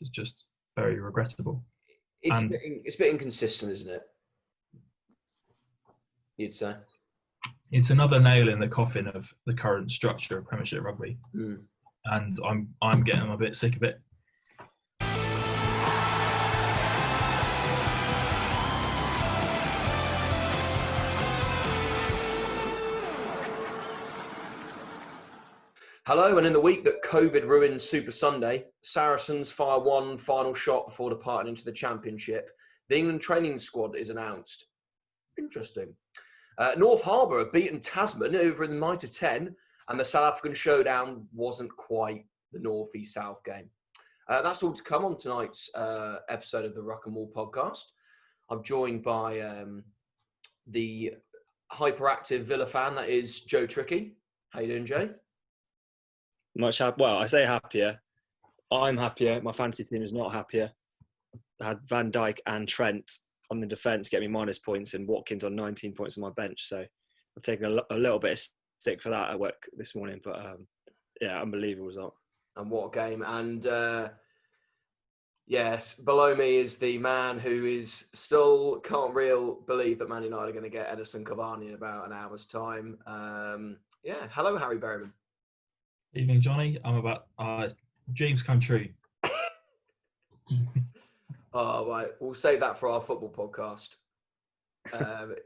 which is just very regrettable. It's a bit inconsistent, isn't it? You'd say. It's another nail in the coffin of the current structure of Premiership rugby, and I'm getting a bit sick of it. Hello, and in the week that COVID ruined Super Sunday, Saracens fire one final shot before departing into the Championship. The England training squad is announced. Interesting. North Harbour have beaten Tasman over in the Mitre 10, and the South African showdown wasn't quite the North v South game. That's all to come on tonight's episode of the Ruck and Wall podcast. I'm joined by the hyperactive Villa fan that is Joe Tricky. How you doing, Jay? Well, I say happier. I'm happier. My fantasy team is not happier. I had Van Dijk and Trent on the defence get me minus points and Watkins on 19 points on my bench. So I've taken a little bit of stick for that at work this morning. But yeah, unbelievable result. And what a game. And yes, below me is the man who is still can't believe that Man United are going to get Edison Cavani in about an hour's time. Yeah, hello, Harry Berryman. Evening, Johnny. I'm about dreams come true. Oh, right. We'll save that for our football podcast.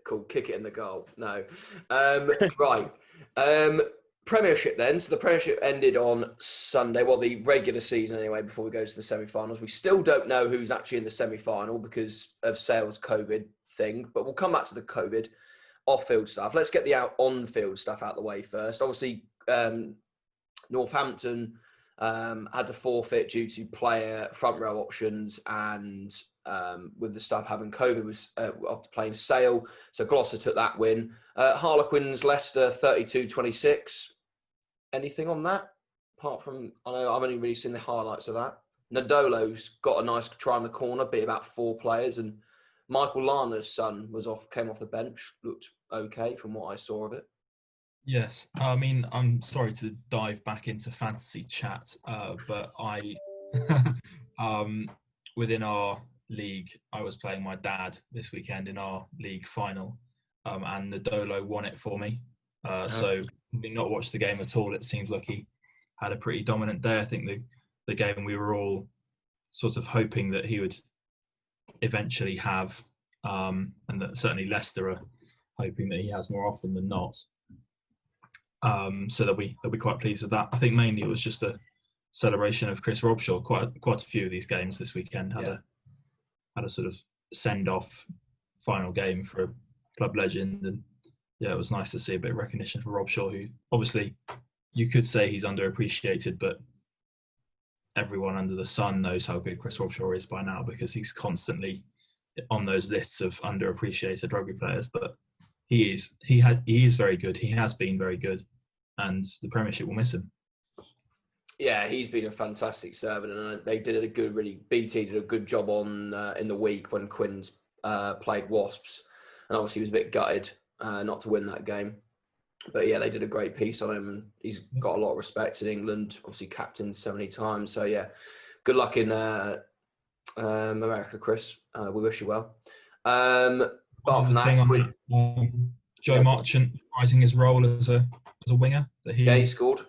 Called Kick It in the Goal. No. Right. Premiership then. So the Premiership ended on Sunday. Well, the regular season anyway, before we go to the semi-finals. We still don't know who's actually in the semi-final because of Sale's COVID thing. But we'll come back to the COVID off-field stuff. Let's get the on-field stuff out of the way first. Obviously, Northampton had to forfeit due to player front row options and with the staff having COVID was after playing Sale. So Gloucester took that win. Harlequins, Leicester 32-26. Anything on that? Apart from, I know I've only really seen the highlights of that. Nadolo's got a nice try in the corner, beat about 4 players, and Michael Larner's son came off the bench, looked okay from what I saw of it. Yes, I mean, I'm sorry to dive back into fantasy chat, but I, within our league, I was playing my dad this weekend in our league final, and Nadolo won it for me. So, having not watched the game at all, it seems like he had a pretty dominant day. I think the game we were all sort of hoping that he would eventually have, and that certainly Leicester are hoping that he has more often than not. So they'll be quite pleased with that. I think mainly it was just a celebration of Chris Robshaw. Quite a few of these games this weekend had a sort of send off final game for a club legend, and yeah, it was nice to see a bit of recognition for Robshaw, who obviously you could say he's underappreciated, but everyone under the sun knows how good Chris Robshaw is by now because he's constantly on those lists of underappreciated rugby players. But he is very good. He has been very good. And the Premiership will miss him. Yeah, he's been a fantastic servant, and they did BT did a good job on in the week when Quinn's played Wasps, and obviously he was a bit gutted not to win that game. But yeah, they did a great piece on him, and he's got a lot of respect in England. Obviously, captained so many times. So yeah, good luck in America, Chris. We wish you well. Apart from that, Joe Marchant rising his role as a winger that he scored.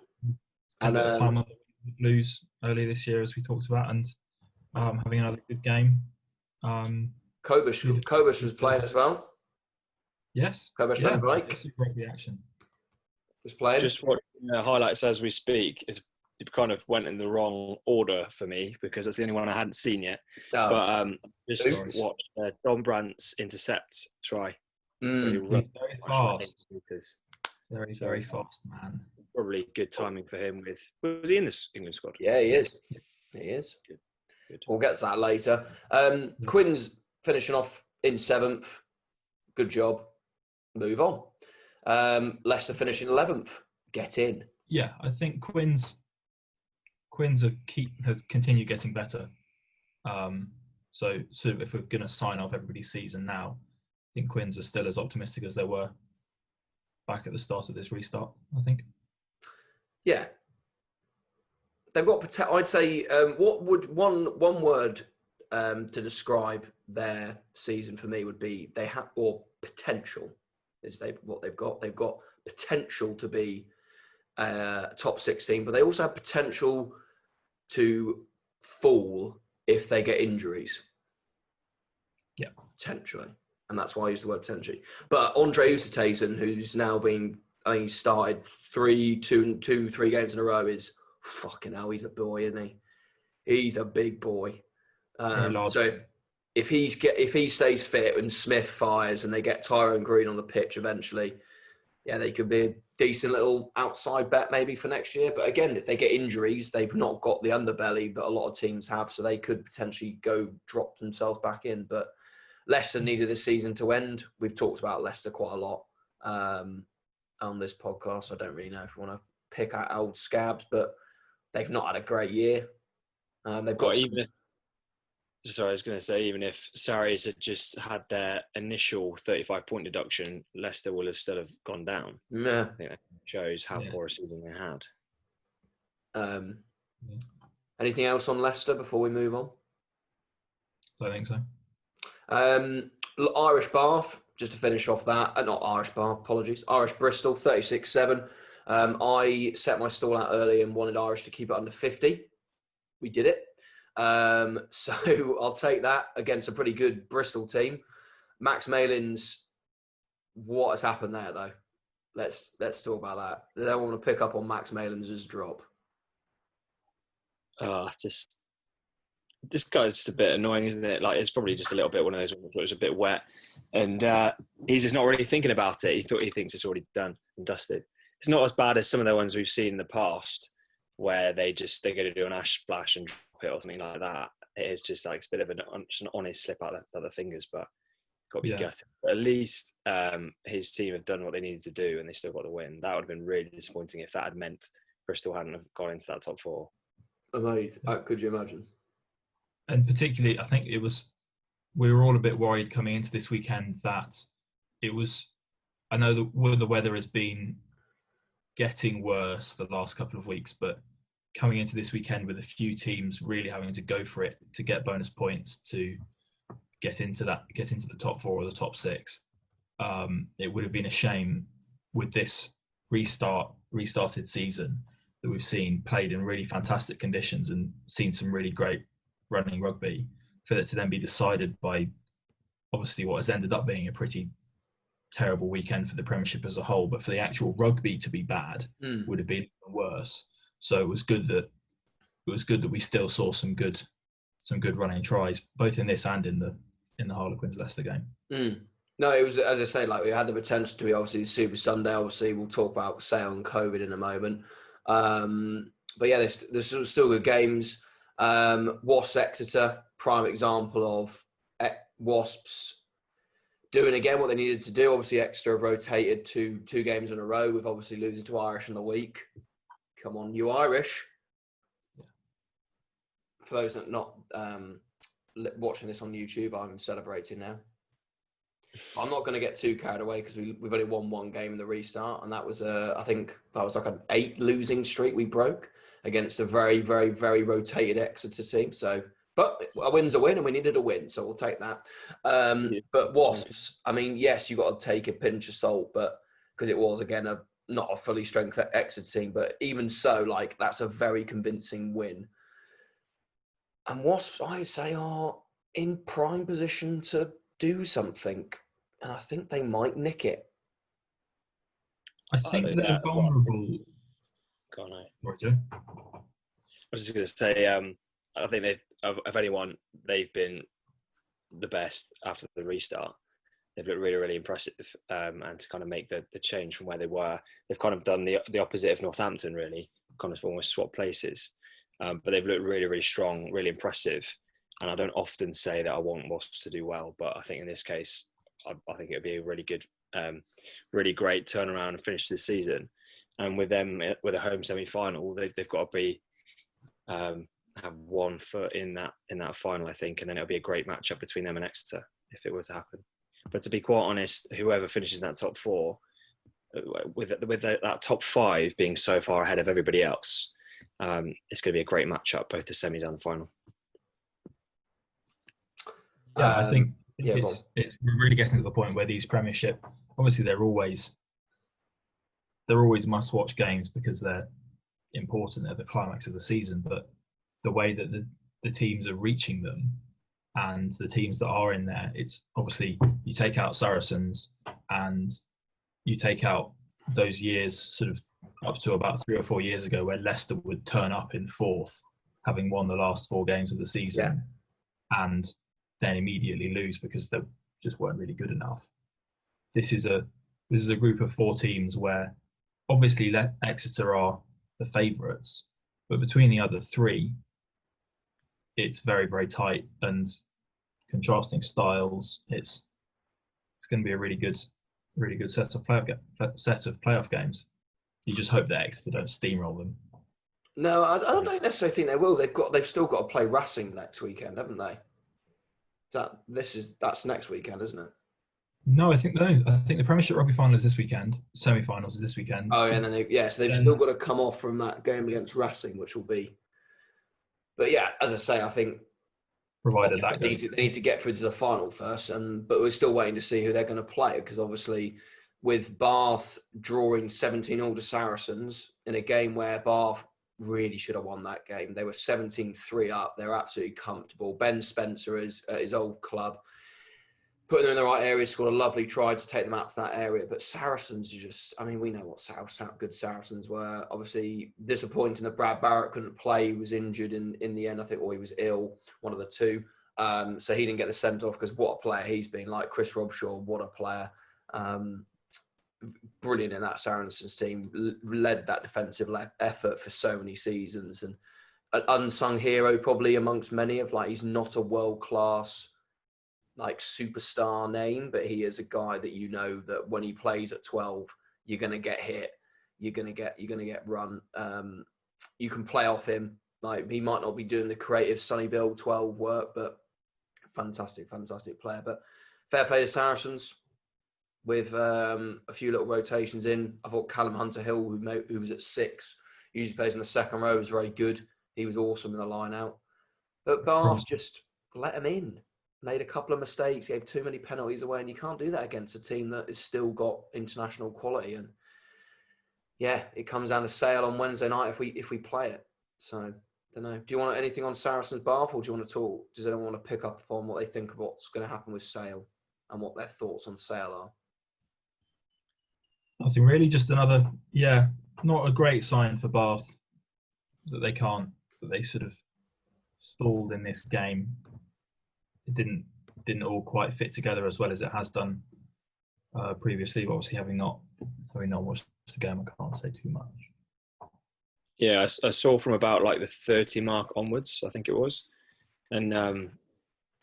And a time on the Blues earlier this year, as we talked about, and having another good game. Kobush was playing as well. Yes. Kobush ran a break. It's a great reaction. Was playing. Just watching the highlights as we speak, it kind of went in the wrong order for me because that's the only one I hadn't seen yet. Oh. But just watched Don Brandt's intercept try. He's very fast. Very, very fast, man. Probably good timing for him. Was he in this England squad? Yeah, he is. He is. Good. We'll get to that later. Quinn's finishing off in 7th. Good job. Move on. Leicester finishing 11th. Get in. Yeah, I think Quinn's has continued getting better. So if we're going to sign off everybody's season now, I think Quinn's are still as optimistic as they were back at the start of this restart, I think. Yeah. they've got. I'd say, what would one word to describe their season for me would be they have, or potential is what they've got. They've got potential to be top 16, but they also have potential to fall if they get injuries. Yeah, potentially, and that's why I use the word potentially. But Andre Ustertaysen, who's now been, I think he started 3 games in a row, is fucking hell. He's a boy, isn't he? He's a big boy. very large. So if he stays fit and Smith fires and they get Tyrone Green on the pitch eventually, yeah, they could be a decent little outside bet maybe for next year. But again, if they get injuries, they've not got the underbelly that a lot of teams have, so they could potentially drop themselves back in. But Leicester needed this season to end. We've talked about Leicester quite a lot on this podcast. I don't really know if we want to pick out old scabs, but they've not had a great year. They've got Sorry, I was going to say, even if Sarries had just had their initial 35-point deduction, Leicester will have still have gone down. Yeah. I think that shows how poor a season they had. Anything else on Leicester before we move on? I think so. Irish Bath, just to finish off that. Not Irish Bath, apologies. Irish Bristol, 36-7. I set my stall out early and wanted Irish to keep it under 50. We did it. So I'll take that against a pretty good Bristol team. Max Malin's, what has happened there though? Let's talk about that. Does anyone want to pick up on Max Malin's drop? This guy's just a bit annoying, isn't it? Like, it's probably just a little bit one of those ones that was a bit wet, and he's just not really thinking about it. He thinks it's already done and dusted. It's not as bad as some of the ones we've seen in the past, where they're going to do an ash splash and drop it or something like that. It is just like a bit of an honest slip out of the fingers, but got to be gutted. But at least his team have done what they needed to do, and they still got the win. That would have been really disappointing if that had meant Bristol hadn't have gone into that top 4. Amazing. Could you imagine? And particularly, I think we were all a bit worried coming into this weekend that it was, I know the weather has been getting worse the last couple of weeks, but coming into this weekend with a few teams really having to go for it to get bonus points to get into the top 4 or the top 6, it would have been a shame with this restarted season that we've seen played in really fantastic conditions and seen some really great running rugby, for it to then be decided by obviously what has ended up being a pretty terrible weekend for the Premiership as a whole, but for the actual rugby to be bad would have been even worse. So it was good that we still saw some good running tries, both in this and in the Harlequins Leicester game. No, it was, as I say, like, we had the potential to be obviously the Super Sunday. Obviously, we'll talk about Sale and COVID in a moment. But yeah, there's still good games. Wasps Exeter, prime example of Wasps doing again what they needed to do. Obviously, Exeter have rotated two games in a row with obviously losing to Irish in the week. Come on, you Irish. For those that are not watching this on YouTube, I'm celebrating now. I'm not going to get too carried away because we've only won one game in the restart, and that was I think that was like an 8 losing streak we broke against a very, very, very rotated Exeter team. So, but a win's a win, and we needed a win, so we'll take that. But Wasps, I mean, yes, you got to take a pinch of salt, but because it was again not a fully strength Exeter team, but even so, like, that's a very convincing win. And Wasps, I'd say, are in prime position to do something, and I think they might nick it. I think they're vulnerable. Go on, Roger. I was just going to say, I think of anyone, they've been the best after the restart. They've looked really, really impressive, and to kind of make the change from where they were, they've kind of done the opposite of Northampton, really, kind of almost swap places. But they've looked really, really strong, really impressive. And I don't often say that I want Wasps to do well, but I think in this case, I think it would be a really good, really great turnaround and finish this season. And with them, with a home semi-final, they've got to be have one foot in that final, I think, and then it'll be a great matchup between them and Exeter if it were to happen. But to be quite honest, whoever finishes in that top 4, with that top 5 being so far ahead of everybody else, It's going to be a great matchup, both the semis and the final. Yeah, I think yeah, it's we're really getting to the point where these Premiership, obviously they're always must-watch games because they're important at the climax of the season. But the way that the teams are reaching them and the teams that are in there, it's obviously you take out Saracens and you take out those years sort of up to about 3 or 4 years ago where Leicester would turn up in fourth, having won the last 4 games of the season, and then immediately lose because they just weren't really good enough. This is a group of 4 teams where obviously Exeter are the favourites, but between the other 3, it's very, very tight and contrasting styles. It's going to be a really good set of playoff games. You just hope that Exeter don't steamroll them. No, I don't necessarily think they will. They've still got to play Racing next weekend, haven't they? That's next weekend, isn't it? No, I think the Premiership rugby final is this weekend. Semi-finals is this weekend. Oh, yeah, and then they've still got to come off from that game against Racing, which will be. But yeah, as I say, I think provided that they need to get through to the final first, but we're still waiting to see who they're going to play because obviously, with Bath drawing 17-all to Saracens in a game where Bath really should have won that game, they were 17-3 up. They're absolutely comfortable. Ben Spencer is at his old club. Put them in the right area, scored a lovely try to take them out to that area. But Saracens are just, I mean, we know how good Saracens were. Obviously, disappointing that Brad Barrett couldn't play. He was injured in the end, I think, or he was ill, one of the two. So he didn't get the sent off because what a player he's been. Like Chris Robshaw, what a player. Brilliant in that Saracens team. Led that defensive effort for so many seasons. And an unsung hero probably amongst many of, like, he's not a world-class like superstar name, but he is a guy that you know that when he plays at 12, you're going to get hit, you're going to get run. You can play off him. Like, he might not be doing the creative Sonny Bill 12 work, but fantastic player. But fair play to Saracens with a few little rotations in. I thought Callum Hunter-Hill, who was at 6, usually plays in the second row, was very good. He was awesome in the line out. But Bath just let him in. Made a couple of mistakes, gave too many penalties away, and you can't do that against a team that has still got international quality. And yeah, it comes down to Sale on Wednesday night if we play it. So I don't know. Do you want anything on Saracens Bath, or do you want to talk? Does anyone want to pick up upon what they think of what's going to happen with Sale and what their thoughts on Sale are? Nothing really. Just another, not a great sign for Bath that they sort of stalled in this game. It didn't all quite fit together as well as it has done previously. But obviously, having not watched the game, I can't say too much. Yeah, I saw from about like the 30 mark onwards, I think it was, and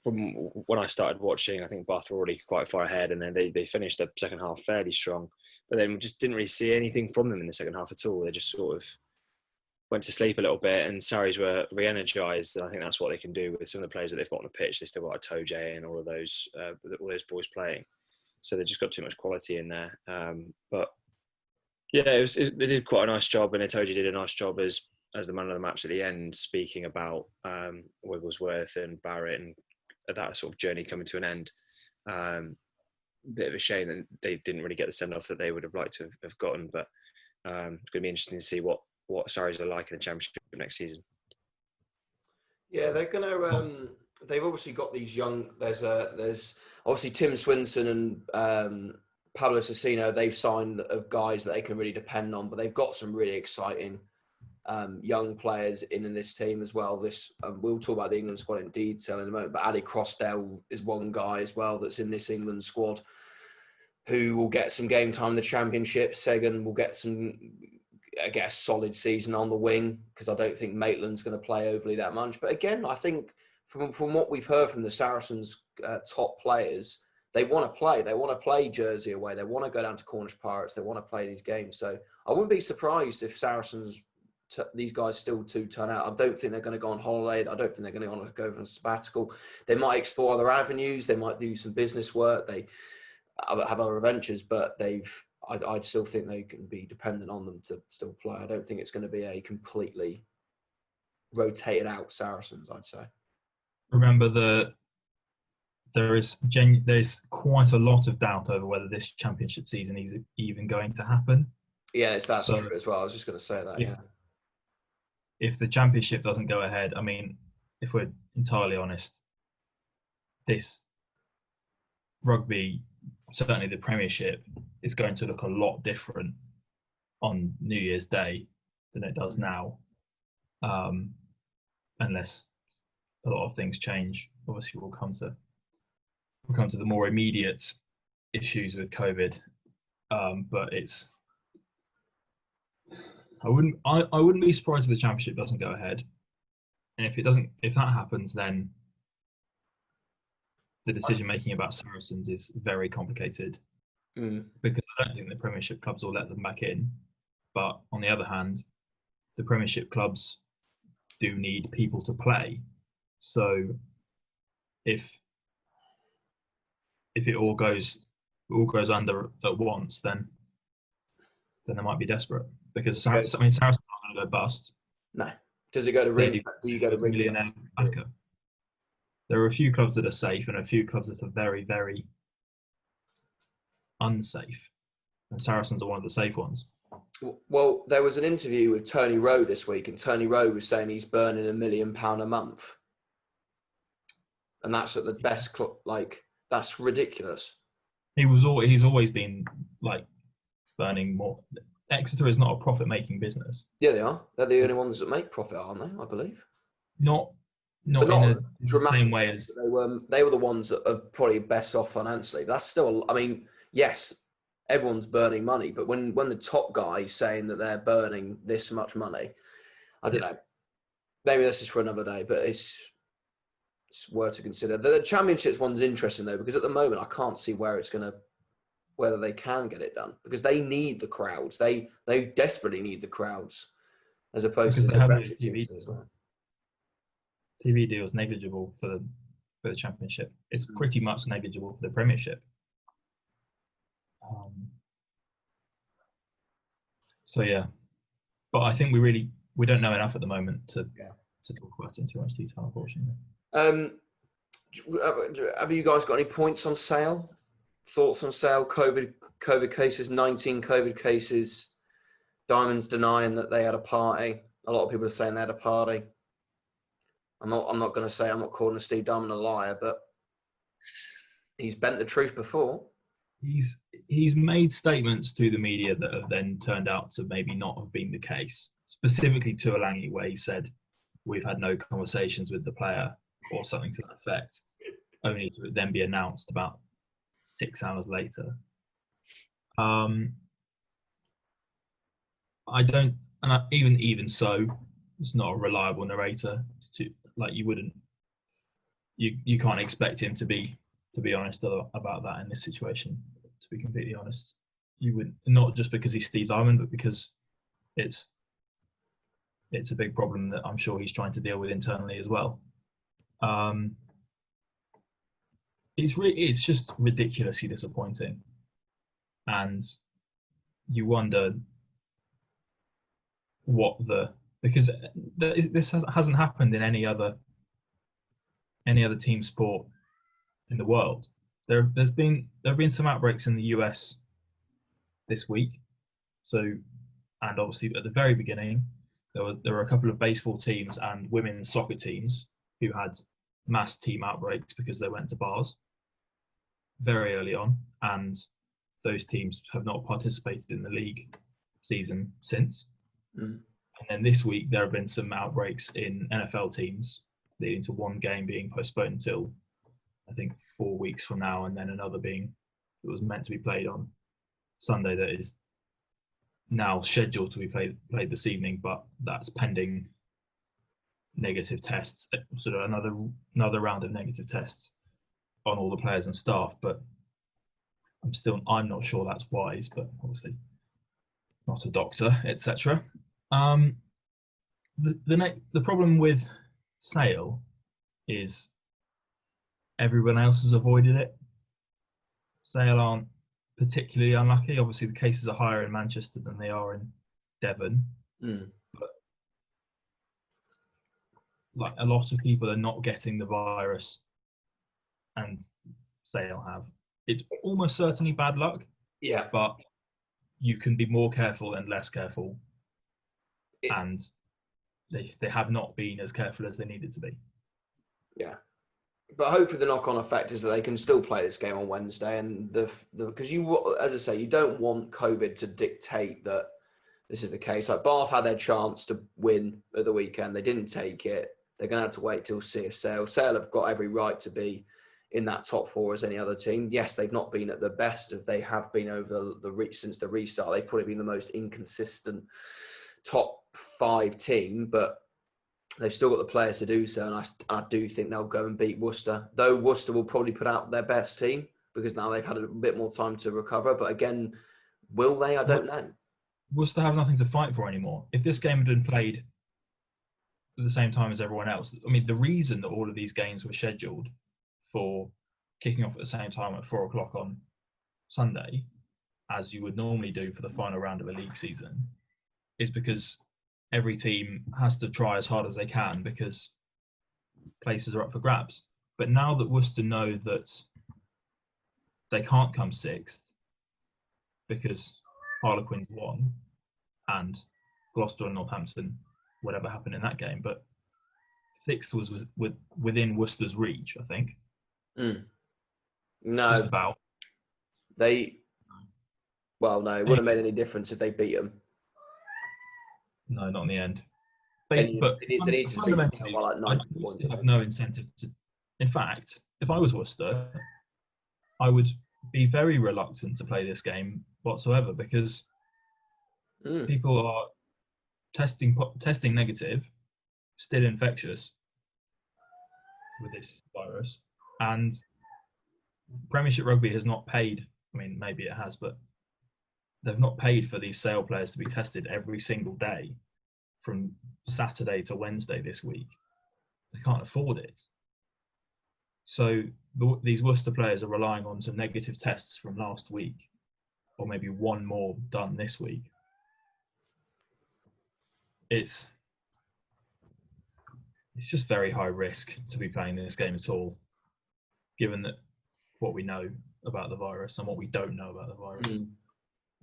from when I started watching, I think Bath were already quite far ahead, and then they finished the second half fairly strong, but then we just didn't really see anything from them in the second half at all. They just sort of went to sleep a little bit, and Sarries were re-energised, and I think that's what they can do with some of the players that they've got on the pitch. They still got a Toje and all those boys playing, so they just got too much quality in there. But yeah, they did quite a nice job, and Toje did a nice job as the man of the match at the end, speaking about Wigglesworth and Barrett and that sort of journey coming to an end. Bit of a shame that they didn't really get the send-off that they would have liked to have gotten, but it's going to be interesting to see what Sarries are like in the Championship next season. Yeah, they're going to. They've obviously got these young. There's obviously Tim Swinson and Pablo Cecino. They've signed of guys that they can really depend on, but they've got some really exciting young players in this team as well. We'll talk about the England squad in detail in a moment, but Ali Crossdale is one guy as well that's in this England squad who will get some game time in the Championship. Sagan will get some. I guess solid season on the wing, because I don't think Maitland's going to play overly that much. But again, I think from what we've heard from the Saracens' top players, they want to play. They want to play Jersey away. They want to go down to Cornish Pirates. They want to play these games. So I wouldn't be surprised if Saracens, these guys still do turn out. I don't think they're going to go on holiday. I don't think they're going to go for a sabbatical. They might explore other avenues. They might do some business work. They have other adventures, but I'd still think they can be dependent on them to still play. I don't think it's going to be a completely rotated out Saracens, I'd say. Remember there's quite a lot of doubt over whether this championship season is even going to happen. Yeah, it's that true as well. I was just going to say that. If the championship doesn't go ahead, I mean, if we're entirely honest, this rugby, certainly the Premiership, is going to look a lot different on New Year's Day than it does now, unless a lot of things change. Obviously, we'll come to the more immediate issues with COVID, but it's. I wouldn't be surprised if the championship doesn't go ahead, and if that happens, then the decision making about Saracens is very complicated because I don't think the Premiership clubs will let them back in. But on the other hand, the Premiership clubs do need people to play. So if it all goes under at once, then they might be desperate because Saracens aren't going to go bust. No. Does it go to ring? Do you go to ring? There are a few clubs that are safe and a few clubs that are very, very unsafe. And Saracens are one of the safe ones. Well, there was an interview with Tony Rowe this week, and Tony Rowe was saying he's burning £1 million a month. And that's at the best club. Like, that's ridiculous. He's always been like burning more. Exeter is not a profit-making business. Yeah, they are. They're the only ones that make profit, aren't they? I believe. Not in the same way as they were the ones that are probably best off financially. That's still. I mean, yes, everyone's burning money, but when the top guy's saying that they're burning this much money, I don't know. Maybe this is for another day, but it's worth to consider. The Championships one's interesting though, because at the moment I can't see whether they can get it done, because they need the crowds. They desperately need the crowds, as opposed to the Premiership teams as well. TV deal is negligible for the Championship. It's pretty much negligible for the Premiership. So yeah, but I think we don't know enough at the moment to talk about it in too much detail, unfortunately. Have you guys got any points on Sale? Thoughts on Sale? COVID cases, 19 COVID cases. Diamond's denying that they had a party. A lot of people are saying they had a party. I'm not going to say, I'm not calling Steve Diamond a liar, but he's bent the truth before. He's made statements to the media that have then turned out to maybe not have been the case. Specifically to Alangi, where he said, "We've had no conversations with the player," or something to that effect, only to then be announced about 6 hours later. Even so, it's not a reliable narrator. It's you can't expect him to be honest about that in this situation. To be completely honest, you would, not just because he's Steve Diamond, but because it's a big problem that I'm sure he's trying to deal with internally as well. It's just ridiculously disappointing, and you wonder because this hasn't happened in any other team sport in the world. There have been some outbreaks in the US this week. So, and obviously at the very beginning, there were a couple of baseball teams and women's soccer teams who had mass team outbreaks because they went to bars very early on, and those teams have not participated in the league season since. And then this week there have been some outbreaks in NFL teams, leading to one game being postponed until I think 4 weeks from now, and then another that was meant to be played on Sunday that is now scheduled to be played this evening, but that's pending negative tests, sort of another round of negative tests on all the players and staff. But I'm not sure that's wise, but obviously not a doctor, etc. The problem with Sale is everyone else has avoided it. Sale aren't particularly unlucky. Obviously, the cases are higher in Manchester than they are in Devon. But like a lot of people are not getting the virus, and Sale have. It's almost certainly bad luck, Yeah. but you can be more careful and less careful, and they have not been as careful as they needed to be. Yeah. But hopefully the knock-on effect is that they can still play this game on Wednesday, and because you, as I say, you don't want COVID to dictate that this is the case. Like Bath had their chance to win at the weekend, they didn't take it. They're going to have to wait till see if Sale have got every right to be in that top four as any other team. Yes, they've not been at the best of they have been over since the restart. They've probably been the most inconsistent top 5 team, but they've still got the players to do so, and I do think they'll go and beat Worcester. Though Worcester will probably put out their best team because now they've had a bit more time to recover. But again, will they? I don't know. Worcester have nothing to fight for anymore. If this game had been played at the same time as everyone else, I mean, the reason that all of these games were scheduled for kicking off at the same time at 4 o'clock on Sunday, as you would normally do for the final round of a league season, is because every team has to try as hard as they can because places are up for grabs. But now that Worcester know that they can't come 6th because Harlequins won and Gloucester and Northampton, whatever happened in that game, but 6th was within Worcester's reach, I think. No. Just about. No, it wouldn't have made any difference if they beat them. No, not in the end. They need to beat fundamentally, by like 90 points. I have no incentive to. In fact, if I was Worcester, I would be very reluctant to play this game whatsoever because people are testing negative, still infectious with this virus, and Premiership Rugby has not paid. I mean, maybe it has, but they've not paid for these Sale players to be tested every single day from Saturday to Wednesday this week. They can't afford it. So these Worcester players are relying on some negative tests from last week, or maybe one more done this week. It's just very high risk to be playing this game at all, given that what we know about the virus and what we don't know about the virus,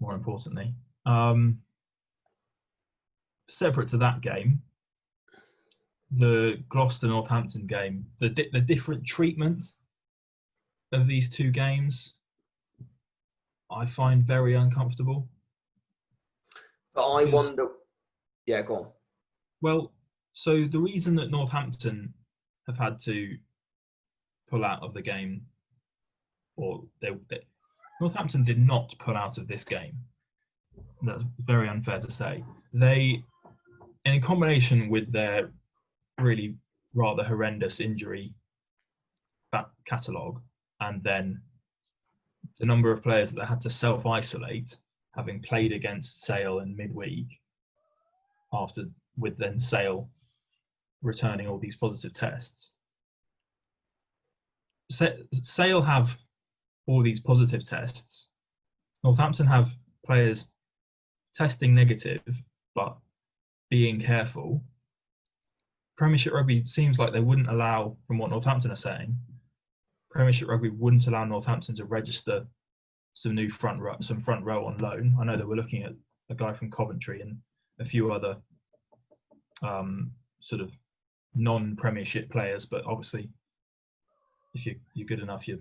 more importantly. Separate to that game, the Gloucester-Northampton game, the different treatment of these two games, I find very uncomfortable. But I wonder... Yeah, go on. Well, so the reason that Northampton have had to pull out of the game, or Northampton did not pull out of this game. That's very unfair to say. They, in combination with their really rather horrendous injury catalogue, and then the number of players that they had to self-isolate, having played against Sale in midweek, with then Sale returning all these positive tests. Sale have all these positive tests. Northampton have players testing negative, but being careful. Premiership Rugby seems like they wouldn't allow, from what Northampton are saying, Premiership Rugby wouldn't allow Northampton to register some front row on loan. I know they were looking at a guy from Coventry and a few other sort of non-Premiership players, but obviously, if you're good enough, you're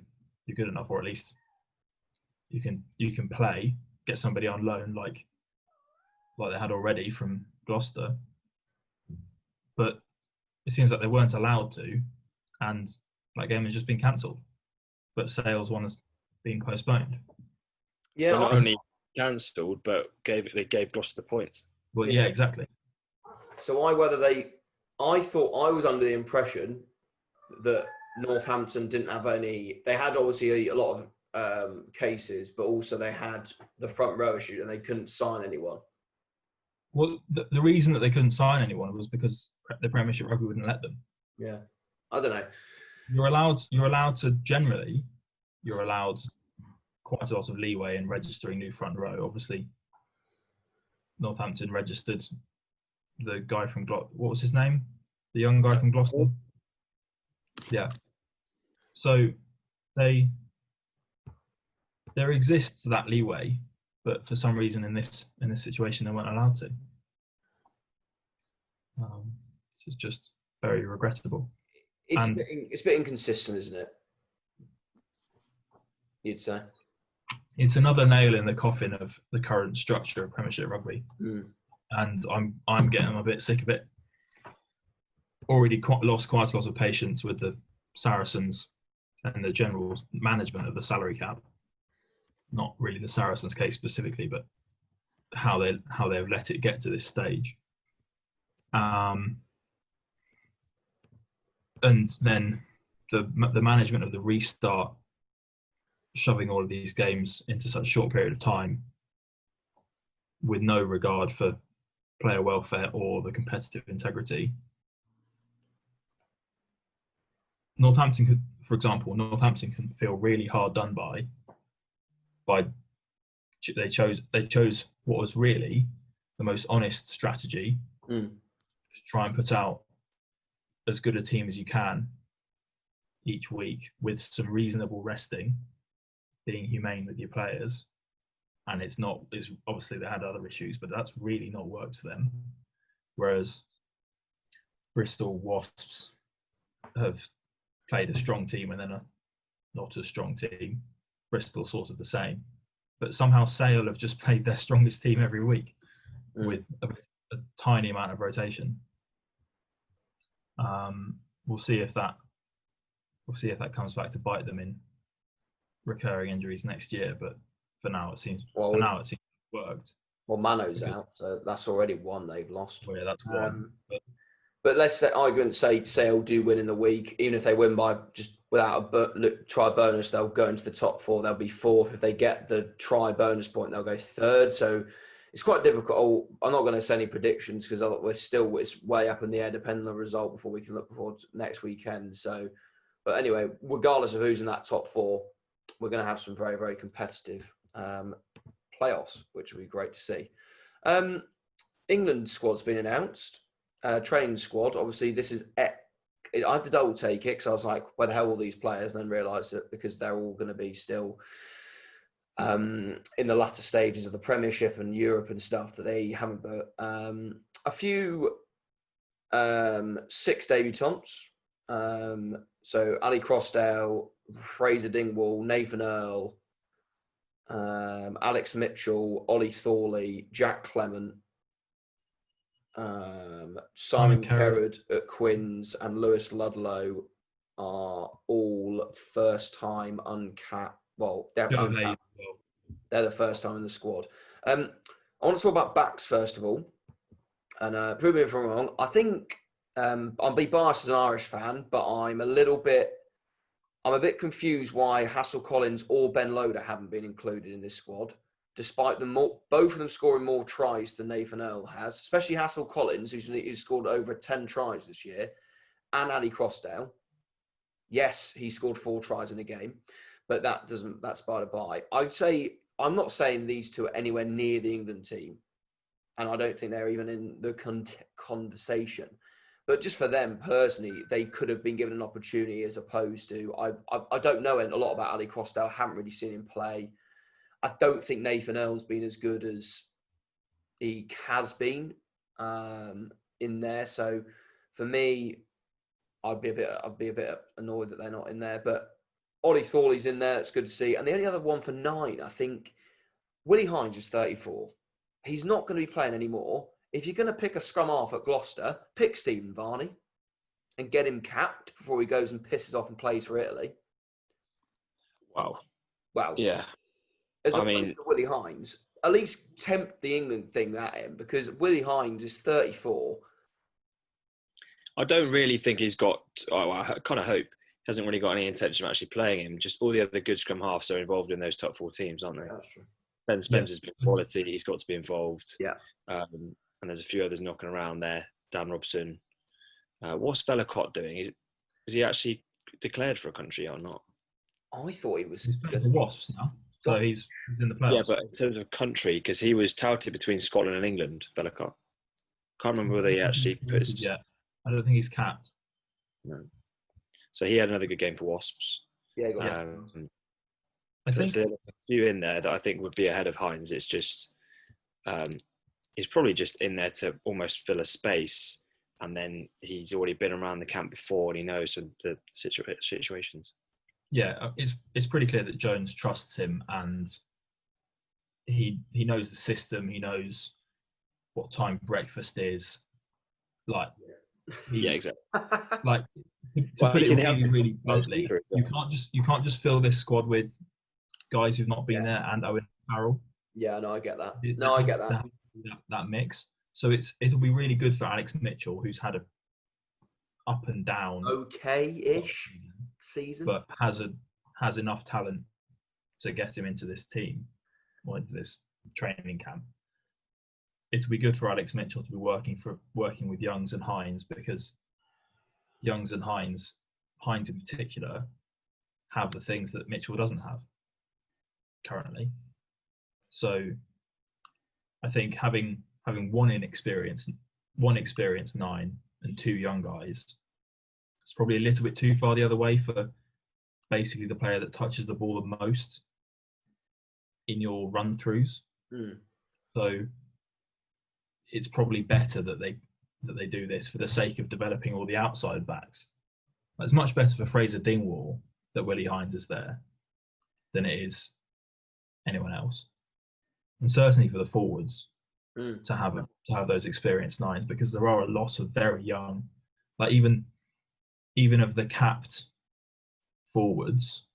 good enough, or at least you can play. Get somebody on loan like they had already from Gloucester, but it seems like they weren't allowed to, and that game has just been cancelled. But Sale's one has been postponed. Yeah, not only cancelled, but they gave Gloucester the points. Well, yeah, exactly. So I thought I was under the impression that Northampton didn't have any. They had obviously a lot of cases, but also they had the front row issue and they couldn't sign anyone. Well, the reason that they couldn't sign anyone was because the Premiership Rugby wouldn't let them. Yeah, I don't know. You're allowed quite a lot of leeway in registering new front row. Obviously, Northampton registered the guy from what was his name? the young guy from Gloucester. Yeah. So there exists that leeway, but for some reason in this situation they weren't allowed to. This is just very regrettable. It's a bit inconsistent, isn't it? You'd say. It's another nail in the coffin of the current structure of Premiership rugby, and I'm getting a bit sick of it. Already lost quite a lot of patience with the Saracens and the general management of the salary cap. Not really the Saracens' case specifically, but how they've let it get to this stage. And then the management of the restart, shoving all of these games into such a short period of time with no regard for player welfare or the competitive integrity. Northampton, for example, can feel really hard done by they chose what was really the most honest strategy. Just try and put out as good a team as you can each week with some reasonable resting, being humane with your players. And it's obviously they had other issues, but that's really not worked for them. Whereas Bristol Wasps have played a strong team and then a not as strong team. Bristol sort of the same. But somehow Sale have just played their strongest team every week with a tiny amount of rotation. We'll see if that comes back to bite them in recurring injuries next year. But for now, it seems worked. Well, Mano's out, so that's already one they've lost. Well, yeah, that's one. But let's say argument say Sale do win in the week, even if they win by just without a try bonus, they'll go into the top four. They'll be fourth. If they get the try bonus point, they'll go third. So it's quite difficult. I'm not going to say any predictions because it's way up in the air depending on the result before we can look forward to next weekend. So, but anyway, regardless of who's in that top four, we're going to have some very, very competitive playoffs, which will be great to see. England squad's been announced. Training squad. Obviously, this is. I had to double take it because I was like, "Where the hell are all these players?" And then realised that because they're all going to be still in the latter stages of the Premiership and Europe and stuff that they haven't. But a few 6 debutants. So Ali Crossdale, Fraser Dingwall, Nathan Earl, Alex Mitchell, Ollie Thorley, Jack Clement. Simon Kerrod at Quins and Lewis Ludlow are all first time uncapped. Well, they're uncapped. They're the first time in the squad. I want to talk about backs first of all, and prove me if I'm wrong. I think I'll be biased as an Irish fan, but I'm a bit confused why Hassel Collins or Ben Loader haven't been included in this squad. Despite both of them scoring more tries than Nathan Earl has, especially Hassel Collins, who's scored over 10 tries this year, and Ali Crossdale. Yes, he scored 4 tries in a game, but that's by the by. I'd say I'm not saying these two are anywhere near the England team, and I don't think they're even in the conversation. But just for them personally, they could have been given an opportunity as opposed to I don't know a lot about Ali Crossdale. Haven't really seen him play. I don't think Nathan Earl's been as good as he has been in there. So for me, I'd be a bit annoyed that they're not in there. But Ollie Thorley's in there. That's good to see. And the only other one for 9, I think, Willie Hines is 34. He's not going to be playing anymore. If you're going to pick a scrum half at Gloucester, pick Stephen Varney and get him capped before he goes and pisses off and plays for Italy. Wow. Yeah. As opposed to Willie Hines, at least tempt the England thing at him because Willie Hines is 34. I don't really think he's got. I kind of hope he hasn't really got any intention of actually playing him. Just all the other good scrum halves are involved in those top 4 teams, aren't they? That's true. Ben Spencer's been quality. He's got to be involved. Yeah. And there's a few others knocking around there. Dan Robson. What's Vellacott doing? Is he actually declared for a country or not? I thought he was. He's playing for Wasps now. So he's in the playoffs. Yeah, but in terms of country, because he was touted between Scotland and England, Vellacott. Can't remember whether he actually puts. Yeah, I don't think he's capped. No. So he had another good game for Wasps. Yeah, he got I think so there's a few in there that I think would be ahead of Hines. It's just he's probably just in there to almost fill a space, and then he's already been around the camp before and he knows the situations. Yeah, it's pretty clear that Jones trusts him, and he knows the system. He knows what time breakfast is. Like, Yeah, exactly. Like, to put it really bluntly, through, you can't just fill this squad with guys who've not been there and Owen Farrell. Yeah, no, I get that. No, I get that. That mix. So it'll be really good for Alex Mitchell, who's had a up and down okay-ish season, but has enough talent to get him into this team or into this training camp. It'll be good for Alex Mitchell to be working with Youngs and Hines, because Youngs and Hines in particular, have the things that Mitchell doesn't have currently. So I think having one experienced 9 and 2 young guys, it's probably a little bit too far the other way for basically the player that touches the ball the most in your run-throughs. So it's probably better that they do this for the sake of developing all the outside backs. It's much better for Fraser Dingwall that Willie Hines is there than it is anyone else, and certainly for the forwards to have those experienced 9s, because there are a lot of very young, like even of the capped forwards,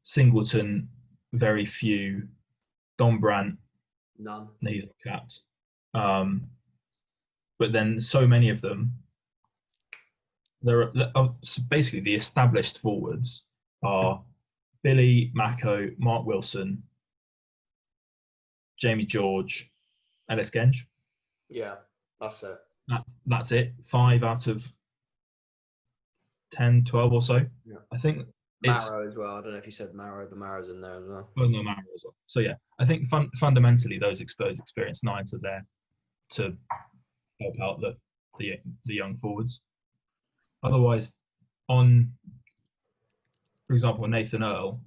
Singleton, very few, Don Brandt, none. He's capped. But then so many of them, so basically the established forwards are Billy, Mako, Mark Wilson, Jamie George, Ellis Genge. Yeah, that's it. That's it. 5 out of 10, 12 or so. Yeah. I think Marrow as well. I don't know if you said Marrow, but Marrow's in there as well. Oh, no, Marrow as well. So yeah, I think fundamentally those experienced 9s are there to help out the young forwards. Otherwise, for example, Nathan Earl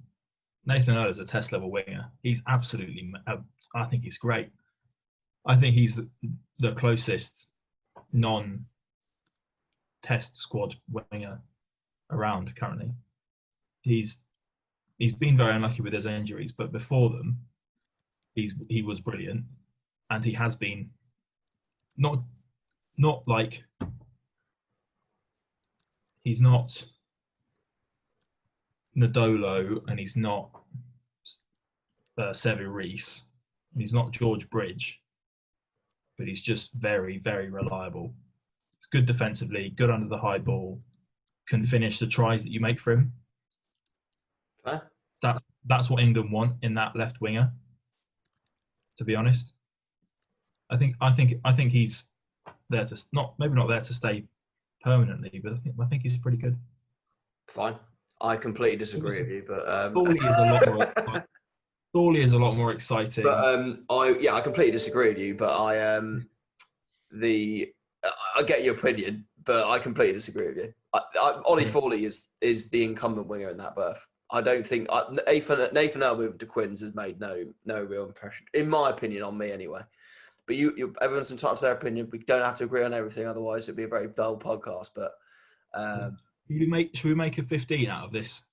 is a test level winger. He's absolutely, I think he's great. I think he's the closest non-test squad winger around currently. He's been very unlucky with his injuries, but before them, he was brilliant, and he has been not like, he's not Nadolo, and he's not Sevu Reece, and he's not George Bridge, but he's just very, very reliable. He's good defensively, good under the high ball, can finish the tries that you make for him. Huh? That's what England want in that left winger, to be honest. I think he's there to maybe not there to stay permanently, but I think he's pretty good. Fine. I completely disagree with you, but Thorley is a lot more exciting. But I completely disagree with you, but I get your opinion, but I completely disagree with you. Ollie Thorley is the incumbent winger in that berth. I don't think Nathan Earl with De Quins has made no real impression, in my opinion, on me anyway. But everyone's entitled to their opinion. We don't have to agree on everything, otherwise it'd be a very dull podcast. But should we make a 15 out of this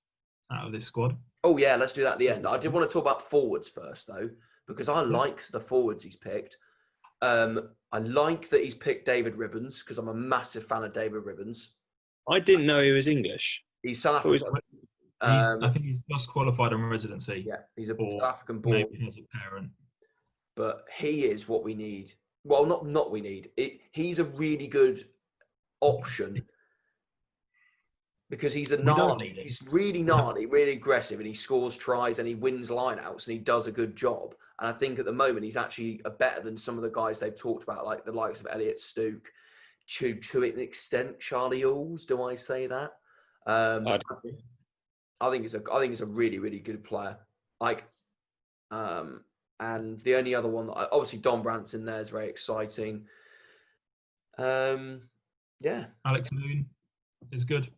squad? Oh yeah, let's do that at the end. I did want to talk about forwards first though, because I like the forwards he's picked. I like that he's picked David Ribbons, because I'm a massive fan of David Ribbons. I didn't know he was English. He's South African. I think he's just qualified on residency. Yeah, he's a South African born. Maybe he has a parent. But he is what we need. Well, not we need. He's a really good option because he's gnarly. He's really gnarly, really aggressive, and he scores tries and he wins lineouts and he does a good job. And I think at the moment he's actually better than some of the guys they've talked about, like the likes of Elliot Stook, to an extent, Charlie Alls. Do I say that? I think he's a really, really good player. And the only other one that obviously Don Brandt's in there is very exciting. Yeah. Alex Moon is good.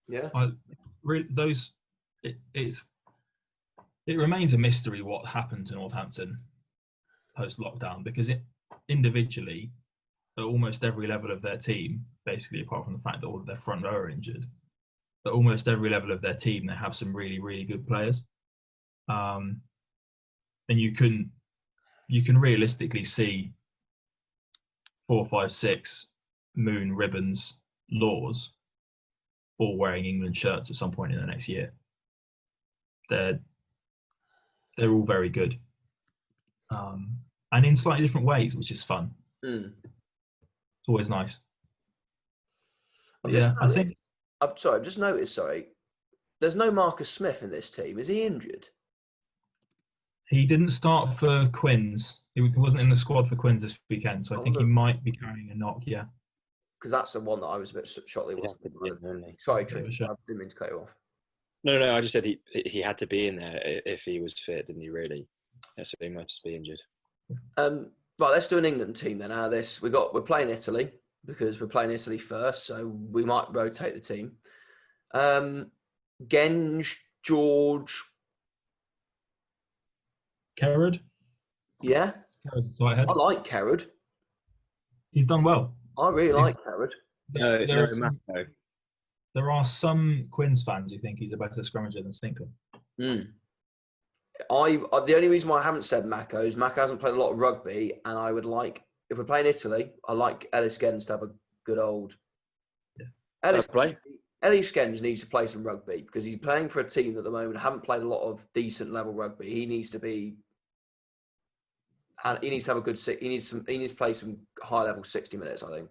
Yeah. It remains a mystery what happened to Northampton post lockdown, because individually at almost every level of their team, basically apart from the fact that all of their front row are injured, at almost every level of their team they have some really, really good players, and you can realistically see 4, 5, 6 Moon, Ribbons, Laws all wearing England shirts at some point in the next year. They're all very good, and in slightly different ways, which is fun. Mm. It's always nice. I've just noticed. There's no Marcus Smith in this team. Is he injured? He didn't start for Quins. He wasn't in the squad for Quins this weekend, so I think he might be carrying a knock. Yeah, because that's the one that I was a bit shocked he wasn't. Sorry, Trim. I didn't mean to cut you off. No. I just said he had to be in there if he was fit, didn't he? Really? So he must be injured. Right, let's do an England team then. Out of this, we're playing Italy because we're playing Italy first, so we might rotate the team. Genge, George, Kerrod. Yeah, I like Kerrod. He's done well. I really like Kerrod. There are some Quins fans who think he's a better scrummager than Stinker. The only reason why I haven't said Mako is Mako hasn't played a lot of rugby, and I would like, if we're playing Italy, I like Ellis Gens to have a good old. Yeah. Ellis Gens needs to play some rugby because he's playing for a team that at the moment haven't played a lot of decent level rugby. He needs to be. And he needs to have a good. He needs to play some high level 60 minutes. I think.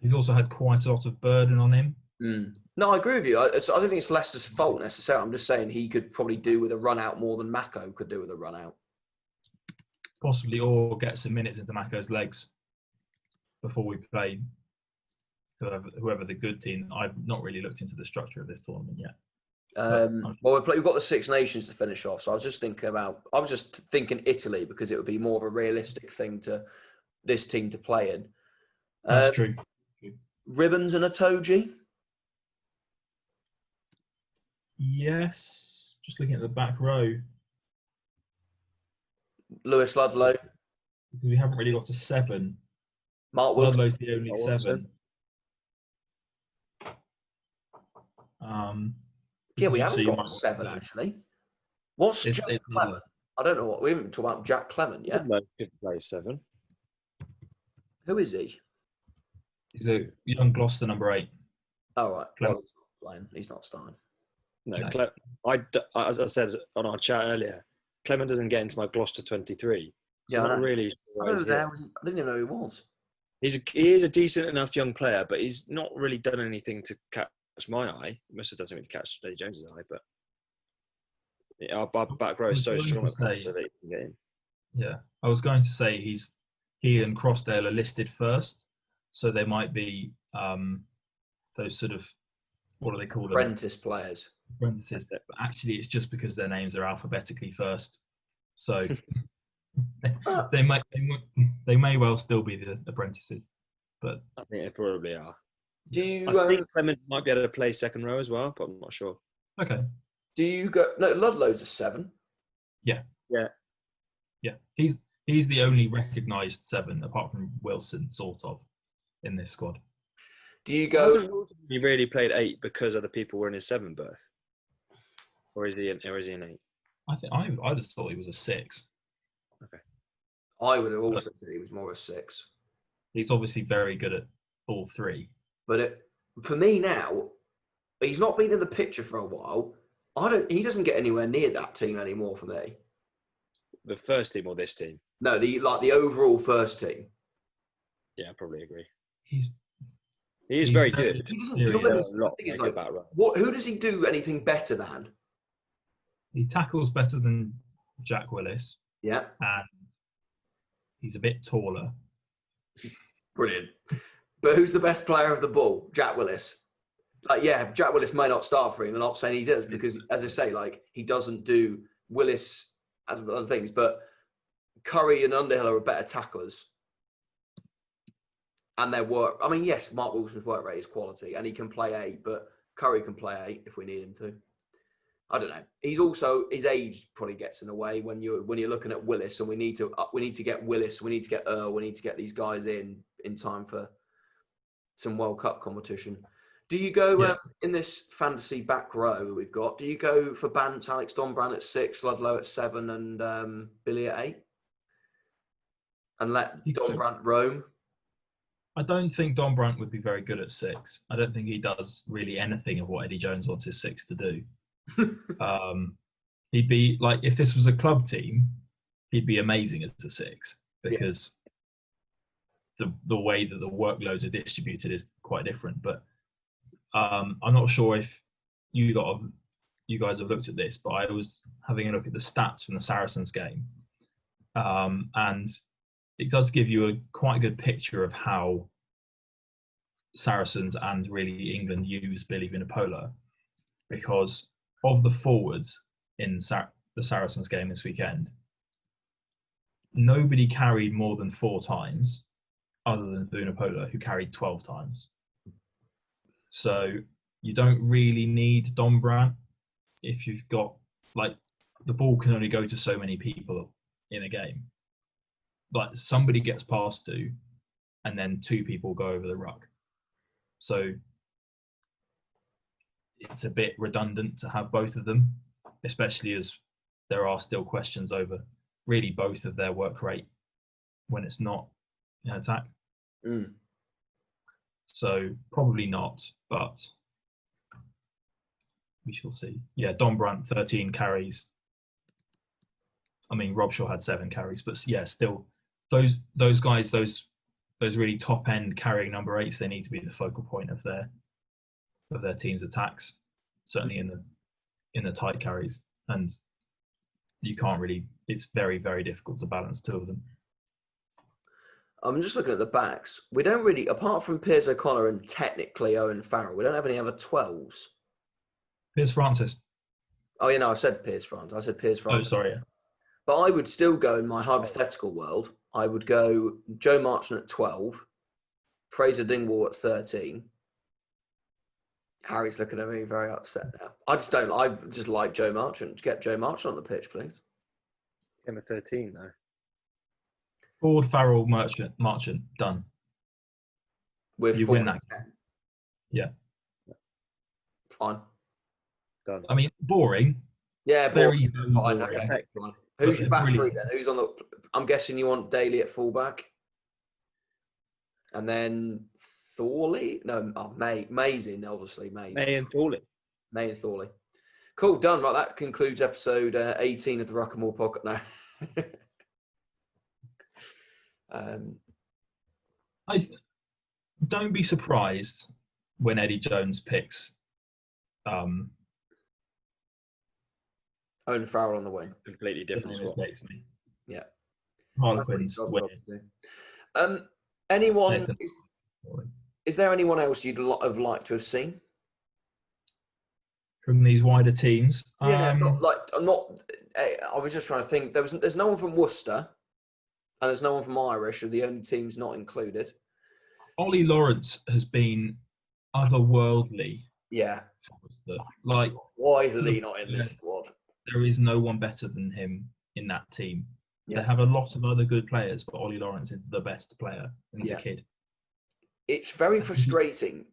He's also had quite a lot of burden on him. No, I agree with you. I don't think it's Leicester's fault necessarily. I'm just saying he could probably do with a run out more than Mako could do with a run out. Possibly, or get some minutes into Mako's legs before we play whoever the good team. I've not really looked into the structure of this tournament yet. We've got the Six Nations to finish off, so I was just thinking Italy because it would be more of a realistic thing to this team to play in. That's true. Ribbons and Itoje. Yes, just looking at the back row. Lewis Ludlow. Because we haven't really got a 7. Mark Wilson. Ludlow's the only 7. Yeah, we haven't got a 7 actually. What's Jack Clement? I don't know what we haven't talked about. Jack Clement, yeah. Could play 7. Who is he? He's a young Gloucester number 8. Oh right, well, he's not playing. He's not starting. No. As I said on our chat earlier, Clement doesn't get into my Gloucester 23. So not really. I didn't even know who he was. He is a decent enough young player, but he's not really done anything to catch my eye. He must have done something to catch Eddie Jones's eye, but our back row is so strong at Gloucester that he can get in. Yeah, I was going to say he and Crossdale are listed first, so they might be those sort of, what do they call them? Apprentices. But actually, it's just because their names are alphabetically first. So they may well still be the apprentices, but I think they probably are. I think Clement might be able to play second row as well, but I'm not sure. Okay. Do you go? No, Ludlow's a 7. Yeah. He's the only recognised 7 apart from Wilson, sort of, in this squad. Do you go? He really played 8 because other people were in his 7 berth, or is he an 8? I just thought he was a 6. Okay. I would have also said he was more a 6. He's obviously very good at all 3. But for me now, he's not been in the picture for a while. He doesn't get anywhere near that team anymore for me. The first team or this team? No, the overall first team. Yeah, I probably agree. He's very good. He doesn't do who does he do anything better than? He tackles better than Jack Willis. Yeah. And he's a bit taller. Brilliant. But who's the best player of the ball? Jack Willis. Jack Willis may not start for him. I'm not saying he does because, as I say, he doesn't do Willis as other things. But Curry and Underhill are better tacklers. and their work. I mean, yes, Mark Wilson's work rate is quality, and he can play 8, but Curry can play 8 if we need him to. I don't know. He's also, his age probably gets in the way when you're looking at Willis, and we need to get Willis, we need to get Earl, we need to get these guys in time for some World Cup competition. Do you go in this fantasy back row that we've got? Do you go for Bant, Alex Donbrand at 6, Ludlow at 7, and Billy at 8, and let Donbrand roam? I don't think Donbrand would be very good at 6. I don't think he does really anything of what Eddie Jones wants his 6 to do. He'd be like, if this was a club team, he'd be amazing as a 6 because the way that the workloads are distributed is quite different. But I'm not sure if you guys have looked at this, but I was having a look at the stats from the Saracens game, and it does give you a quite good picture of how Saracens and really England use Billy Vunipola, because of the forwards in the Saracens game this weekend, nobody carried more than 4 times other than Vunipola, who carried 12 times. So you don't really need Donbrand if you've got, like, the ball can only go to so many people in a game. Like, somebody gets passed to, and then 2 people go over the ruck. So it's a bit redundant to have both of them, especially as there are still questions over really both of their work rate when it's not in attack. So probably not, but we shall see. Yeah, Donbrand 13 carries. I mean, Robshaw had 7 carries, but yeah, still those guys, those really top end carrying number 8s, they need to be the focal point of their team's attacks, certainly in the tight carries, and you can't really. It's very, very difficult to balance 2 of them. I'm just looking at the backs. We don't really, apart from Piers O'Connor and technically Owen Farrell, we don't have any other 12s. Piers Francis. Oh, I said Piers Francis. I said Piers Francis. Oh, sorry. Yeah. But I would still go, in my hypothetical world, I would go Joe Marchant at 12, Fraser Dingwall at 13. Harry's looking at me very upset now. I just like Joe Marchant. Get Joe Marchant on the pitch, please. Him at 13, though. Ford, Farrell, Marchant, done. You win that. Yeah. Fine. Done. I mean, boring. Yeah, very fine. boring. Okay. Fine. Who's your back 3 then? Who's on the? I'm guessing you want Daly at fullback, and then Thorley. No, Mazin, obviously Mazin. May and Thorley. May and Thorley. Cool, done. Right, that concludes episode 18 of the Ruck and More podcast. No. Don't be surprised when Eddie Jones picks Owen Farrell on the wing. Completely different squad. Yeah. Harlequins win. Anyone? Is there anyone else you'd have liked to have seen from these wider teams? Yeah, I was just trying to think. There's no one from Worcester, and there's no one from Irish. Are the only teams not included. Ollie Lawrence has been otherworldly. Yeah. Like, why is he not in this squad? There is no one better than him in that team. Yeah. They have a lot of other good players, but Ollie Lawrence is the best player, and he's a kid. It's very frustrating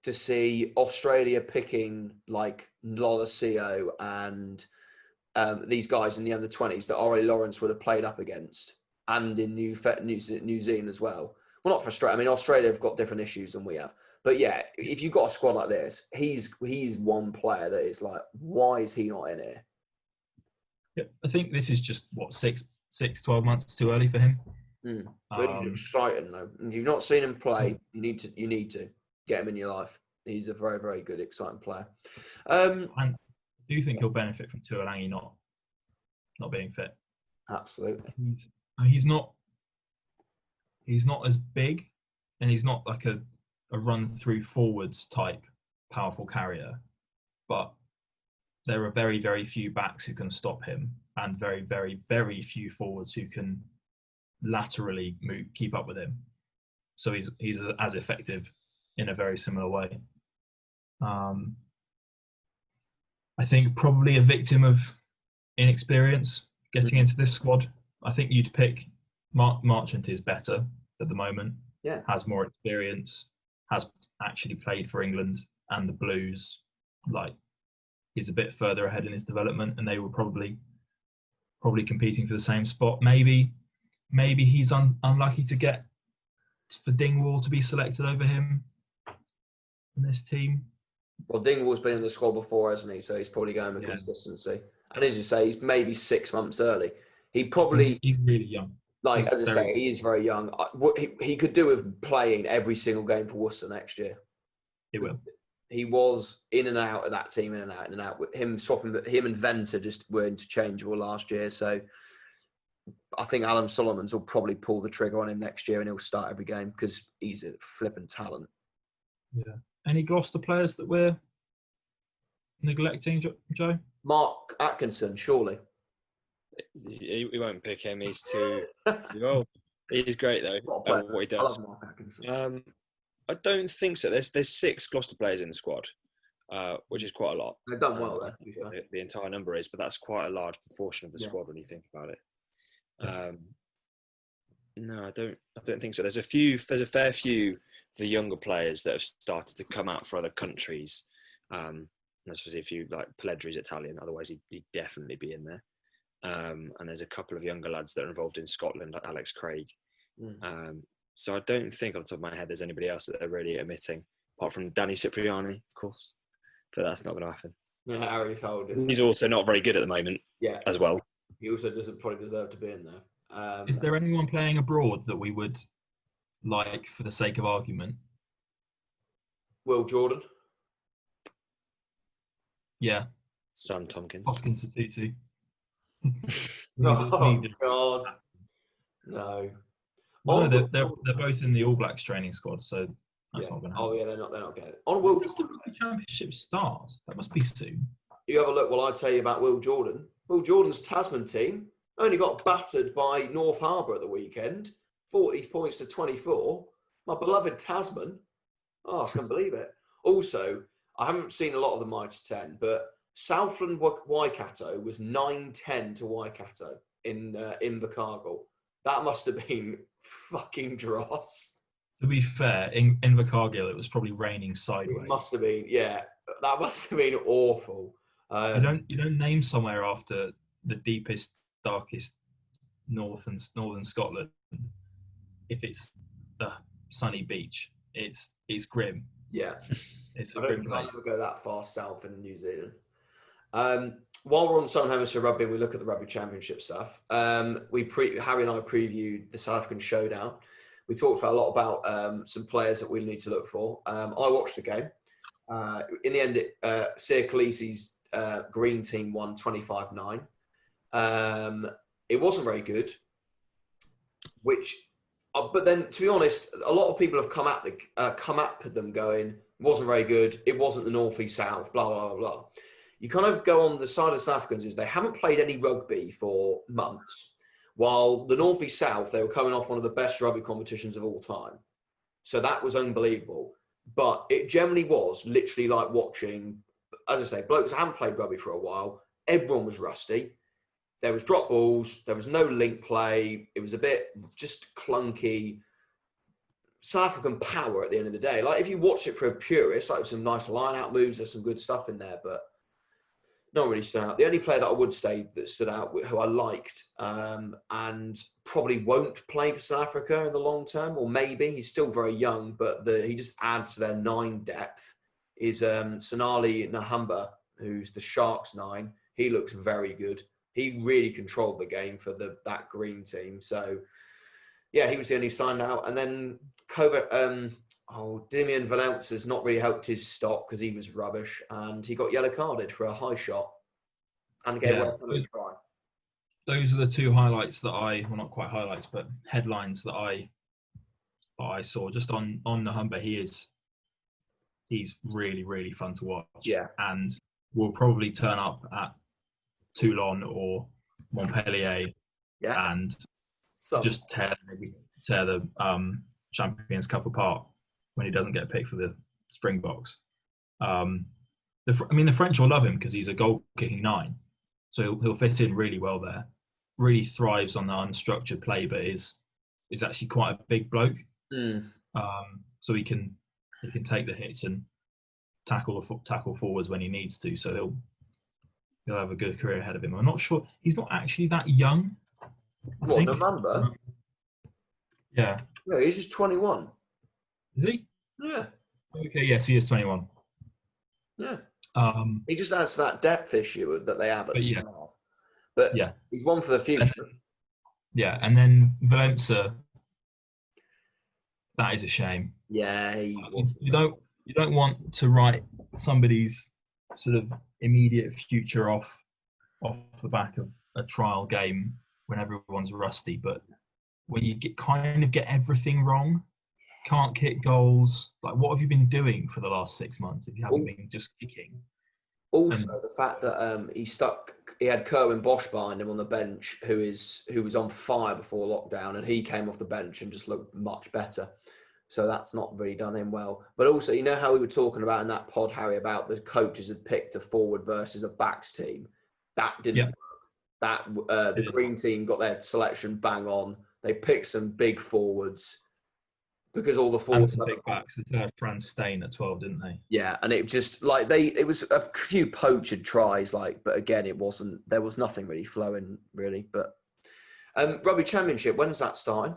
to see Australia picking like Lolosio and these guys in the under-20s that Ollie Lawrence would have played up against, and in New Zealand as well. Well, not frustrating. I mean, Australia have got different issues than we have. But yeah, if you've got a squad like this, he's one player that is like, why is he not in here? Yeah, I think this is just, 12 months too early for him. But he's exciting though. If you've not seen him play, you need to get him in your life. He's a very, very good, exciting player. And I do think he'll benefit from Tuolangi not being fit. Absolutely. He's not as big, and he's not like a run through forwards type powerful carrier, but there are very, very few backs who can stop him, and very, very, very few forwards who can laterally keep up with him. so he's as effective in a very similar way. I think probably a victim of inexperience getting into this squad. I think you'd pick Marchant is better at the moment. Yeah. Has more experience, has actually played for England and the Blues. Like, he's a bit further ahead in his development, and they were probably competing for the same spot. Maybe he's unlucky to get for Dingwall to be selected over him in this team. Well, Dingwall's been in the squad before, hasn't he? So he's probably going with consistency. And as you say, he's maybe 6 months early. He's really young. Like, as I say, he is very young. He could do with playing every single game for Worcester next year. He will. He was in and out of that team, in and out. With him swapping, him and Venter just were interchangeable last year. So I think Alan Solomons will probably pull the trigger on him next year, and he'll start every game because he's a flipping talent. Yeah. Any Gloucester players that we're neglecting, Joe? Mark Atkinson, surely. He won't pick him. He's too old. He's great though. What he does. I love Mark Atkinson. I don't think so. There's 6 Gloucester players in the squad, which is quite a lot. They've done well there. The entire number is, but that's quite a large proportion of the squad when you think about it. No, I don't think so. There's a fair few of the younger players that have started to come out for other countries. There's obviously a few, like Pelledri's Italian, otherwise he'd definitely be in there. And there's a couple of younger lads that are involved in Scotland, like Alex Craig. So I don't think off the top of my head there's anybody else that they're really omitting, apart from Danny Cipriani, of course. But that's not going to happen. Yeah, Harry's hold. He's also not very good at the moment. Yeah, as well. He also doesn't probably deserve to be in there. Is there anyone playing abroad that we would like, for the sake of argument? Will Jordan. Yeah. Sam Tompkins. Hoskins Tutu. Oh God, no. Well, no, they're both in the All Blacks training squad, so that's not going to happen. Oh yeah, they're not getting it. On Will Jordan, the championship start. That must be soon. You have a look while I tell you about Will Jordan. Will Jordan's Tasman team only got battered by North Harbour at the weekend, 40 points to 24. My beloved Tasman. Oh, I can't believe it. Also, I haven't seen a lot of the Mitre 10, but Southland Waikato was 9-10 to Waikato in Invercargill. That must have been fucking dross. To be fair, in Invercargill, it was probably raining sideways. It must have been, yeah. That must have been awful. You don't name somewhere after the deepest, darkest northern Scotland if it's a sunny beach. It's grim. Yeah, it's a I don't grim think place. I'll ever go that far south in New Zealand. While we're on Southern Hemisphere Rugby and we look at the Rugby Championship stuff, Harry and I previewed the South African Showdown. We talked a lot about some players that we need to look for. I watched the game. In the end, Sir Khaleesi's green team won 25-9. It wasn't very good, but then, to be honest, a lot of people have come at them going, it wasn't very good, it wasn't the North East South, blah, blah, blah, blah. You kind of go on the side of the South Africans is they haven't played any rugby for months, while the North East South, they were coming off one of the best rugby competitions of all time. So that was unbelievable. But it generally was literally like watching, as I say, blokes that haven't played rugby for a while. Everyone was rusty. There was drop balls. There was no link play. It was a bit just clunky. South African power at the end of the day. Like, if you watch it for a purist, like, some nice line-out moves, there's some good stuff in there, but not really stood out. The only player that I would say that stood out, who I liked, and probably won't play for South Africa in the long term, or maybe, he's still very young, but he just adds to their 9 depth, is Sonali Nahamba, who's the Sharks 9. He looks very good. He really controlled the game for that green team. So, yeah, he was the only signed out. And then Damian Valence has not really helped his stock because he was rubbish, and he got yellow carded for a high shot and gave away a try. Those are the 2 highlights that well, not quite highlights, but headlines that I saw. Just on Nahamba, he's really, really fun to watch. Yeah. And will probably turn up at Toulon or Montpellier and just tear the Champions Cup apart when he doesn't get picked for the Springboks. The French will love him because he's a goal-kicking 9, so he'll fit in really well there. Really thrives on the unstructured play, but is actually quite a big bloke. So he can take the hits and tackle forwards when he needs to. So he'll have a good career ahead of him. I'm not sure. He's not actually that young. What, November? Yeah. No, he's just 21. Is he? Yeah. Okay, yes, he is 21. Yeah. He just adds to that depth issue that they have at the half. But yeah, he's one for the future. And then Valenza, that is a shame. Yeah, you don't want to write somebody's sort of immediate future off the back of a trial game when everyone's rusty, but when you get everything wrong, can't kick goals, like what have you been doing for the last 6 months if you haven't been just kicking? Also, the fact that he had Kerwin Bosch behind him on the bench, who was on fire before lockdown, and he came off the bench and just looked much better. So that's not really done him well. But also, you know how we were talking about in that pod, Harry, about the coaches had picked a forward versus a backs team? That didn't work. The green team got their selection bang on. They picked some big forwards because all the forwards and some big backs. They had Franz Stein at 12, didn't they? Yeah, and it just it was a few poached tries, but again, there was nothing really flowing really. But Rugby Championship, when's that starting?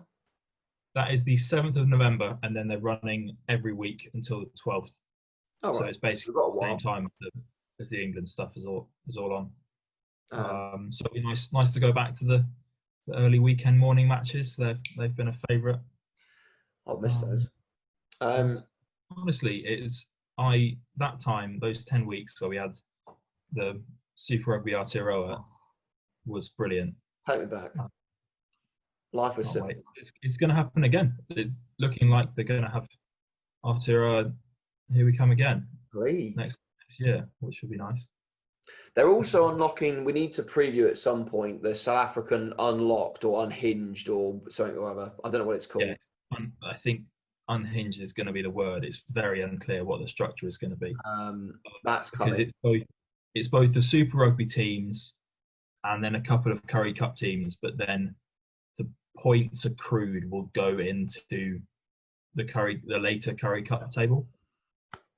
That is the 7th of November, and then they're running every week until the 12th. Oh, so right. It's basically the same time as the England stuff is all on. So it'd be nice to go back to the early weekend morning matches. They've been a favourite. I'll miss those. Honestly, that time, those 10 weeks where we had the Super Rugby Aotearoa was brilliant. Take me back. Life was simple. It's going to happen again. It's looking like they're going to have Aotearoa. Here we come again. Please. Next year, which would be nice. They're also unlocking. We need to preview at some point the South African Unlocked or Unhinged or something or other. I don't know what it's called. Yeah, I think unhinged is going to be the word. It's very unclear what the structure is going to be. That's coming. It's both the Super Rugby teams and then a couple of Curry Cup teams, but then the points accrued will go into the later Curry Cup table,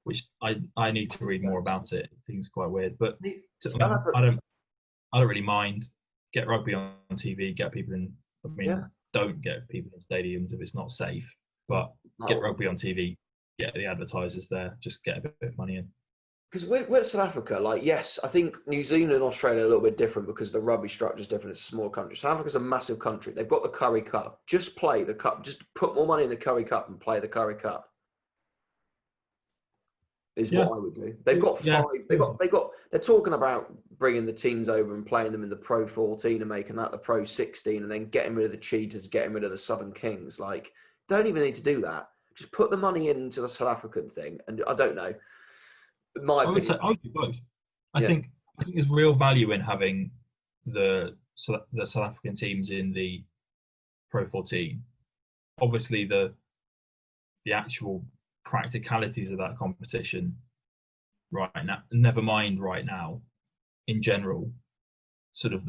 which I need to read more about it. It seems quite weird, but I don't really mind. Get rugby on TV, get people in. Don't get people in stadiums if it's not safe, but get rugby on TV, get the advertisers there, just get a bit of money in. Because we're South Africa, yes, I think New Zealand and Australia are a little bit different because the rugby structure is different. It's a small country. South Africa's a massive country. They've got the Curry Cup. Just play the Cup. Just put more money in the Curry Cup and play the Curry Cup. Is what I would do. They've got five. They're talking about bringing the teams over and playing them in the Pro 14 and making that the Pro 16, and then getting rid of the Cheetahs, getting rid of the Southern Kings. Don't even need to do that. Just put the money into the South African thing. And I don't know. I would do both. I think there's real value in having the South African teams in the Pro 14. Obviously, the actual practicalities of that competition right now, never mind right now, in general, sort of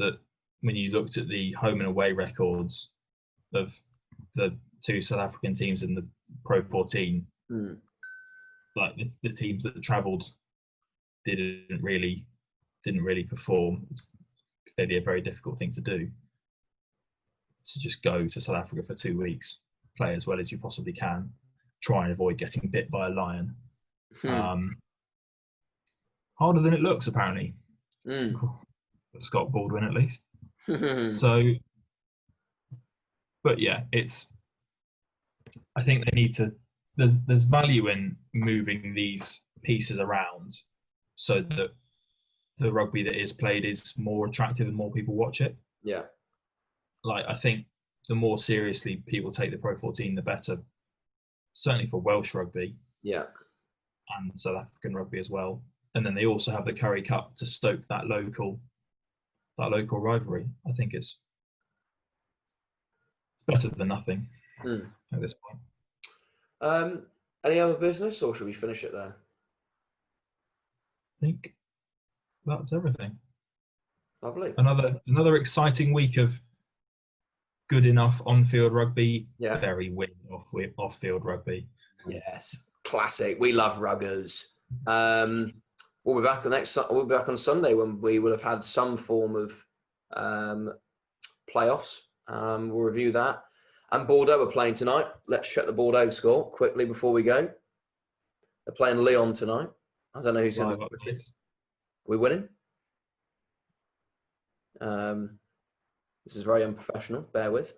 when you looked at the home and away records of the two South African teams in the Pro 14, the teams that travelled didn't really perform. It's clearly a very difficult thing to do, to just go to South Africa for 2 weeks, play as well as you possibly can, try and avoid getting bit by a lion. Harder than it looks, apparently. Scott Baldwin, at least. So, but yeah, I think they need to. There's value in moving these pieces around so that the rugby that is played is more attractive and more people watch it. Yeah. I think the more seriously people take the Pro 14, the better. Certainly for Welsh rugby. Yeah. And South African rugby as well. And then they also have the Curry Cup to stoke that local rivalry. I think it's better than nothing at this point. Any other business, or should we finish it there? I think that's everything. Lovely. Another exciting week of good enough on-field rugby. Yeah. Very weird off-field rugby. Yes, classic. We love ruggers. We'll be back We'll be back on Sunday when we will have had some form of playoffs. We'll review that. And Bordeaux are playing tonight. Let's check the Bordeaux score quickly before we go. They're playing Lyon tonight. I don't know who's going to win. Are we winning? This is very unprofessional. Bear with.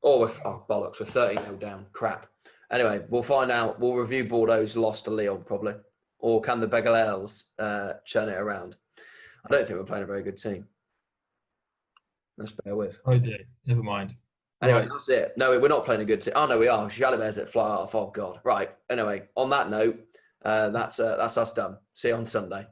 Oh, bollocks. We're 30-0 down. Crap. Anyway, we'll find out. We'll review Bordeaux's loss to Lyon, probably. Or can the Begaleels churn it around? I don't think we're playing a very good team. Let's bear with. Oh, dear. Never mind. Anyway, Right. That's it. No, we're not playing a good team. Oh, no, we are. Jalibert's at fly off. Oh, God. Right. Anyway, on that note, that's us done. See you on Sunday.